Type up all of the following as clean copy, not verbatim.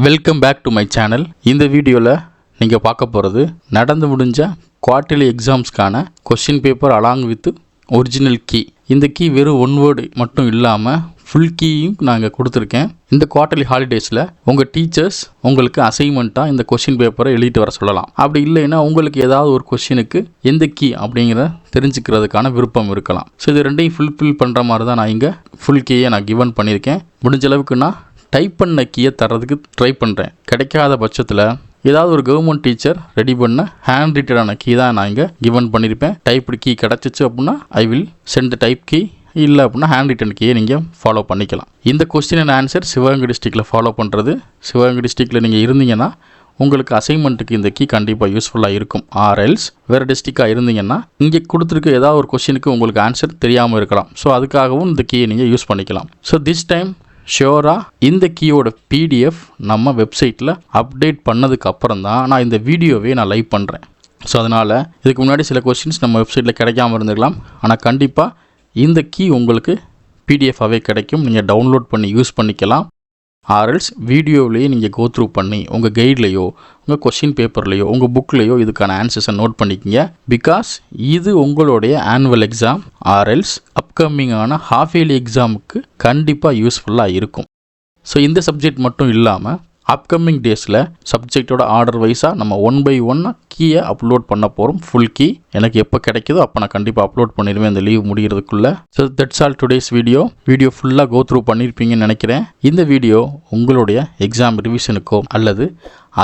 Welcome back to my channel. இந்த வீடியோவில் நீங்கள் பார்க்க போகிறது நடந்து முடிஞ்ச குவார்ட்டர்லி எக்ஸாம்ஸ்க்கான question paper along with original key. இந்த கீ வெறும் ஒன் வேர்டு மட்டும் இல்லாமல் ஃபுல் கீயும் நாங்கள் கொடுத்துருக்கேன். இந்த குவார்ட்டர்லி ஹாலிடேஸில் உங்கள் டீச்சர்ஸ் உங்களுக்கு அசைன்மெண்ட்டாக இந்த கொஸ்டின் பேப்பரை எழுதிட்டு வர சொல்லலாம். அப்படி இல்லைன்னா உங்களுக்கு ஏதாவது ஒரு கொஸ்டினுக்கு எந்த கீ அப்படிங்கிற தெரிஞ்சுக்கிறதுக்கான விருப்பம் இருக்கலாம். ஸோ இது ரெண்டையும் ஃபுல்ஃபில் பண்ணுற மாதிரி தான் நான் இங்கே ஃபுல் கீயை நான் கிவன் பண்ணியிருக்கேன். முடிஞ்ச அளவுக்கு நான் டைப் பண்ண கீயை தர்றதுக்கு ட்ரை பண்ணுறேன். கிடைக்காத பட்சத்தில் ஏதாவது ஒரு கவர்மெண்ட் டீச்சர் ரெடி பண்ண ஹேண்ட் ரிட்டனான கீ தான் நான் இங்கே கிவன் பண்ணியிருப்பேன். டைப்டு கீ கிடச்சிச்சு அப்படின்னா I will send type key, இல்லை அப்படின்னா ஹேண்ட் ரிட்டன் கீயை நீங்கள் ஃபாலோ பண்ணிக்கலாம். இந்த கொஸ்டின் அண்ட் ஆன்சர் சிவகங்கை டிஸ்ட்ரிக்டில் ஃபாலோ பண்ணுறது. சிவகங்கை டிஸ்ட்ரிக்டில் நீங்கள் இருந்தீங்கன்னா உங்களுக்கு அசைன்மெண்ட்டுக்கு இந்த கீ கண்டிப்பாக யூஸ்ஃபுல்லாக இருக்கும். ஆர்எல்ஸ் வேறு டிஸ்ட்ரிக்டாக இருந்தீங்கன்னா இங்கே கொடுத்துருக்க ஏதாவது ஒரு கொஸ்டினுக்கு உங்களுக்கு ஆன்சர் தெரியாமல் இருக்கலாம். ஸோ அதுக்காகவும் இந்த கீயை நீங்கள் யூஸ் பண்ணிக்கலாம். ஸோ திஸ் டைம் ஷியோராக இந்த கீயோட பிடிஎஃப் நம்ம வெப்சைட்டில் அப்டேட் பண்ணதுக்கு அப்புறம் தான் நான் இந்த வீடியோவே நான் லைவ் பண்ணுறேன். ஸோ அதனால் இதுக்கு முன்னாடி சில கொஸ்டின்ஸ் நம்ம வெப்சைட்டில் கிடைக்காம இருந்துக்கலாம். ஆனால் கண்டிப்பாக இந்த கீ உங்களுக்கு பிடிஎஃபாகவே கிடைக்கும். நீங்கள் டவுன்லோட் பண்ணி யூஸ் பண்ணிக்கலாம். ஆர்எல்ஸ் வீடியோவிலேயே நீங்கள் கோ த்ரூ பண்ணி உங்கள் கைட்லேயோ உங்கள் கொஸ்டின் பேப்பர்லேயோ உங்கள் புக்லேயோ இதுக்கான ஆன்சர்ஸை நோட் பண்ணிக்கிங்க. பிகாஸ் இது உங்களுடைய ஆனுவல் எக்ஸாம் ஆர்எல்ஸ் அப்கமிங்கான ஹாஃப் இயர்லி எக்ஸாமுக்கு கண்டிப்பாக யூஸ்ஃபுல்லாக இருக்கும். ஸோ இந்த சப்ஜெக்ட் மட்டும் இல்லாமல் அப்கமிங் டேஸில் சப்ஜெக்டோட ஆர்டர் வைஸாக நம்ம 1 by 1 கீயை அப்லோட் பண்ண போகிறோம். ஃபுல் கீ எனக்கு எப்போ கிடைக்குதோ அப்போ நான் கண்டிப்பாக அப்லோட் பண்ணிடுவேன் இந்த லீவ் முடிகிறதுக்குள்ளே. So that's all today's video ஃபுல்லாக கோ த்ரூ பண்ணியிருப்பீங்கன்னு நினைக்கிறேன். இந்த வீடியோ உங்களுடைய எக்ஸாம் ரிவிஷனுக்கோ அல்லது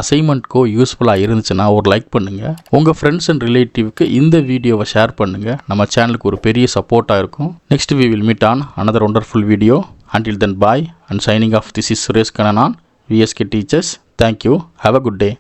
அசைன்மெண்ட்க்கோ யூஸ்ஃபுல்லாக இருந்துச்சுன்னா ஒரு லைக் பண்ணுங்கள். உங்கள் ஃப்ரெண்ட்ஸ் அண்ட் ரிலேட்டிவ்க்கு இந்த வீடியோவை ஷேர் பண்ணுங்கள். நம்ம சேனலுக்கு ஒரு பெரிய சப்போர்ட்டாக இருக்கும். Next we will meet on another wonderful video. Until then, bye and signing off. This is Suresh Kananan, VSK Teachers. Thank you. Have a good day.